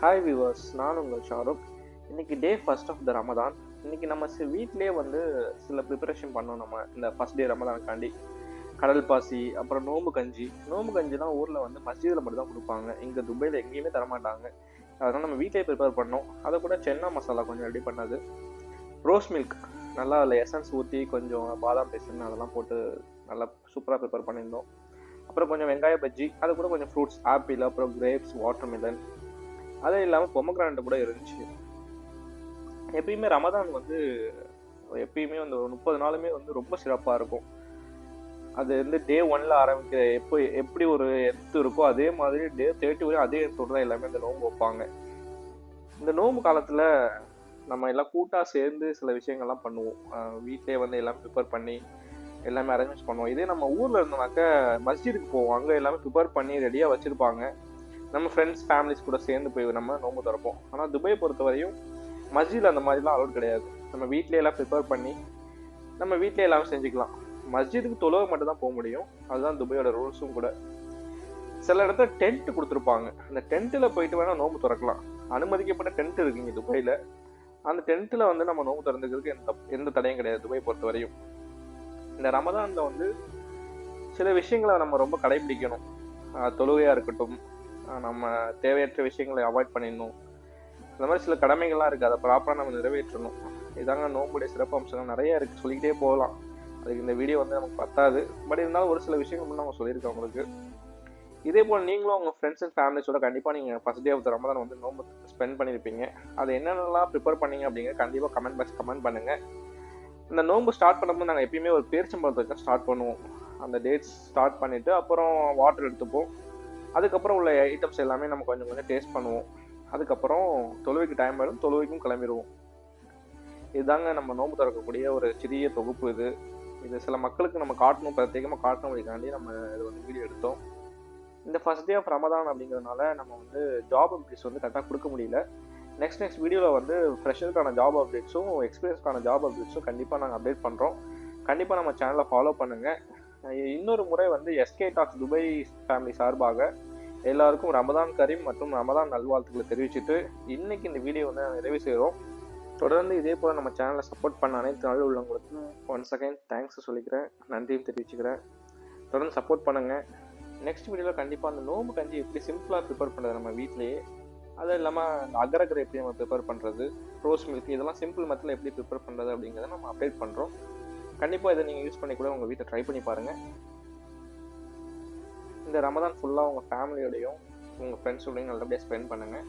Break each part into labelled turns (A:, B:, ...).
A: Hi viewers, நான் உங்கள் ஷாருக். இன்னைக்கு day first of the Ramadan. இன்னைக்கு நம்ம வீட்லேயே வந்து சில ப்ரிப்பரேஷன் பண்ணோம். நம்ம இந்த ஃபர்ஸ்ட் டே ரமதானுக்காண்டி கடல் பாசி, அப்புறம் நோம்பு கஞ்சி. நோம்பு கஞ்சிலாம் ஊரில் வந்து மஸ்ஜிதில் மட்டும் தான் கொடுப்பாங்க. இங்கே துபாயில் எங்கேயுமே தரமாட்டாங்க. அதனால் நம்ம வீட்டிலே ப்ரிப்பேர் பண்ணோம். அதை கூட சென்னா மசாலா கொஞ்சம் ரெடி பண்ணது, ரோஸ் மில்க் நல்லா அதில் எசன்ஸ் ஊற்றி கொஞ்சம் பாதாம் பேசன் அதெல்லாம் போட்டு நல்லா சூப்பராக ப்ரிப்பேர் பண்ணியிருந்தோம். அப்புறம் கொஞ்சம் வெங்காய பஜ்ஜி, அது கூட கொஞ்சம் ஃப்ரூட்ஸ், ஆப்பிள், அப்புறம் கிரேப்ஸ், வாட்டர்மெலன், அதே இல்லாமல் பொமக்ரானட் கூட இருந்துச்சு. எப்பயுமே ரமதான் வந்து எப்பயுமே வந்து ஒரு 30 நாளுமே வந்து ரொம்ப சிறப்பாக இருக்கும். அது வந்து டே 1ல ஆரம்பிக்கிற எப்படி ஒரு எத்து இருக்கோ அதே மாதிரி டே 30 வரையும் அதே எத்தோடு தான் எல்லாமே இந்த நோன்பு வைப்பாங்க. இந்த நோன்பு காலத்தில் நம்ம எல்லாம் கூட்டாக சேர்ந்து சில விஷயங்கள்லாம் பண்ணுவோம். வீட்டிலே வந்து எல்லாம் ப்ரிப்பேர் பண்ணி எல்லாமே அரேஞ்ச் பண்ணுவோம். இதே நம்ம ஊரில் இருந்தோம்னாக்க மஸ்ஜிதுக்கு போவோம். அங்கே எல்லாமே ப்ரிப்பேர் பண்ணி ரெடியாக வச்சுருப்பாங்க. நம்ம ஃப்ரெண்ட்ஸ் ஃபேமிலிஸ் கூட சேர்ந்து போய் நம்ம நோன்பு திறப்போம். ஆனால் துபாயை பொறுத்த வரையும் மஸ்ஜிதில் அந்த மாதிரிலாம் அலோட் கிடையாது. நம்ம வீட்டிலே எல்லாம் ப்ரிப்பேர் பண்ணி நம்ம வீட்டிலே எல்லாமே செஞ்சுக்கலாம். மஸ்ஜிதுக்கு தொழுவ மட்டும் தான் போக முடியும். அதுதான் துபாயோட ரூல்ஸும் கூட. சில இடத்துல டென்ட் கொடுத்துருப்பாங்க. அந்த டென்ட்டில் போயிட்டு வேணால் நோன்பு திறக்கலாம். அனுமதிக்கப்பட்ட டென்ட் இருக்கு இங்கே துபாயில். அந்த டென்ட்டில் வந்து நம்ம நோன்பு திறந்துக்கிறதுக்கு எந்த தடையும் கிடையாது துபாயை பொறுத்த வரையும். இந்த ரமதானில் வந்து சில விஷயங்களை நம்ம ரொம்ப கடைபிடிக்கணும். தொழுகையாக இருக்கட்டும், நம்ம தேவையற்ற விஷயங்களை அவாய்ட் பண்ணிடணும். இந்த மாதிரி சில கடமைகள்லாம் இருக்குது, அதை ப்ராப்பராக நம்ம நிறைவேற்றணும். இதாங்க நோம்புடைய சிறப்பு அம்சங்கள் நிறைய இருக்குது, சொல்லிக்கிட்டே போகலாம். அதுக்கு இந்த வீடியோ வந்து நமக்கு பத்தாது. பட் இருந்தாலும் ஒரு சில விஷயங்கள் மட்டும் நம்ம சொல்லியிருக்கோம் உங்களுக்கு. இதே போல் நீங்களும் உங்கள் ஃப்ரெண்ட்ஸ் அண்ட் ஃபேமிலிஸோட கண்டிப்பாக நீங்கள் first day of the Ramadan வந்து நோம்பு ஸ்பெண்ட் பண்ணியிருப்பீங்க. அது என்னென்னலாம் ப்ரிப்பேர் பண்ணீங்க அப்படிங்கிற கண்டிப்பாக கமெண்ட் பாக்ஸ் கமெண்ட் பண்ணுங்கள். இந்த நோம்பு ஸ்டார்ட் பண்ணும்போது நாங்கள் எப்பயுமே ஒரு பேரிச்சம்பழத்தை வச்சு ஸ்டார்ட் பண்ணுவோம். அந்த டேட்ஸ் ஸ்டார்ட் பண்ணிவிட்டு அப்புறம் வாட்டர் எடுத்துப்போம். அதுக்கப்புறம் உள்ள ஐட்டம்ஸ் எல்லாமே நம்ம கொஞ்சம் கொஞ்சம் டேஸ்ட் பண்ணுவோம். அதுக்கப்புறம் தொழுவைக்கு டைம் ஆகிடும், தொழுவைக்கும் கிளம்பிடுவோம். இதுதாங்க நம்ம நோன்பு திறக்கக்கூடிய ஒரு சிறிய தொகுப்பு. இது சில மக்களுக்கு நம்ம காட்டணும், பிரத்யேகமாக காட்டணுங்கிறதுக்காண்டி நம்ம இது வந்து வீடியோ எடுத்தோம். இந்த ஃபர்ஸ்ட் டே ஆஃப் ரமதான் அப்படிங்கிறதுனால நம்ம வந்து ஜாப் அப்டேட்ஸ் வந்து கரெக்டாக கொடுக்க முடியல. நெக்ஸ்ட் வீடியோவில் வந்து ஃப்ரெஷருக்கான ஜாப் அப்டேட்ஸும் எக்ஸ்பீரியன்ஸ்க்கான ஜாப் அப்டேட்ஸும் கண்டிப்பாக நாங்கள் அப்டேட் பண்ணுறோம். கண்டிப்பாக நம்ம சேனலை ஃபாலோ பண்ணுங்கள். இன்னொரு முறை வந்து எஸ்கே டாக்ஸ் துபாய் ஃபேமிலி சார்பாக எல்லாருக்கும் ரமதான் கரீம் மற்றும் ரமதான் நல்வாழ்த்துக்களை தெரிவிச்சுட்டு இன்னைக்கு இந்த வீடியோ வந்து நிறைவு செய்கிறோம். தொடர்ந்து இதே போல் நம்ம சேனலை சப்போர்ட் பண்ண அனைத்து நாளில் உள்ளவங்களுக்கும் ஒன்ஸ் அகைன் தேங்க்ஸ் சொல்லிக்கிறேன், நன்றியும் தெரிவிச்சுக்கிறேன். தொடர்ந்து சப்போர்ட் பண்ணுங்கள். நெக்ஸ்ட் வீடியோவில் கண்டிப்பாக அந்த நோம்பு கஞ்சி எப்படி சிம்பிளாக ப்ரிப்பேர் பண்ணுறது நம்ம வீட்லேயே, அது இல்லாமல் அந்த அகரகரை எப்படி நம்ம ப்ரிப்பேர் பண்ணுறது, ரோஸ் மில்க், இதெல்லாம் சிம்பிள் மெத்தடில் எப்படி ப்ரிப்பேர் பண்ணுறது அப்படிங்கிறத நம்ம அப்டேட் பண்ணுறோம். கண்டிப்பாக இதை நீங்கள் யூஸ் பண்ணி கூட உங்கள் வீட்டை ட்ரை பண்ணி பாருங்கள். இந்த ரமதான் ஃபுல்லாக உங்கள் ஃபேமிலியோடையும் உங்கள் ஃப்ரெண்ட்ஸோடையும் நல்லபடியாக ஸ்பெண்ட் பண்ணுங்கள்.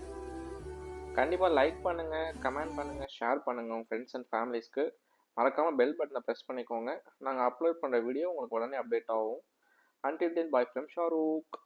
A: கண்டிப்பாக லைக் பண்ணுங்கள், கமெண்ட் பண்ணுங்கள், ஷேர் பண்ணுங்கள் உங்கள் ஃப்ரெண்ட்ஸ் அண்ட் ஃபேமிலிஸ்க்கு. மறக்காமல் பெல் பட்டனை ப்ரெஸ் பண்ணிக்கோங்க. நாங்கள் அப்லோட் பண்ணுற வீடியோ உங்களுக்கு உடனே அப்டேட் ஆகும். Until then, bye from Shahrukh.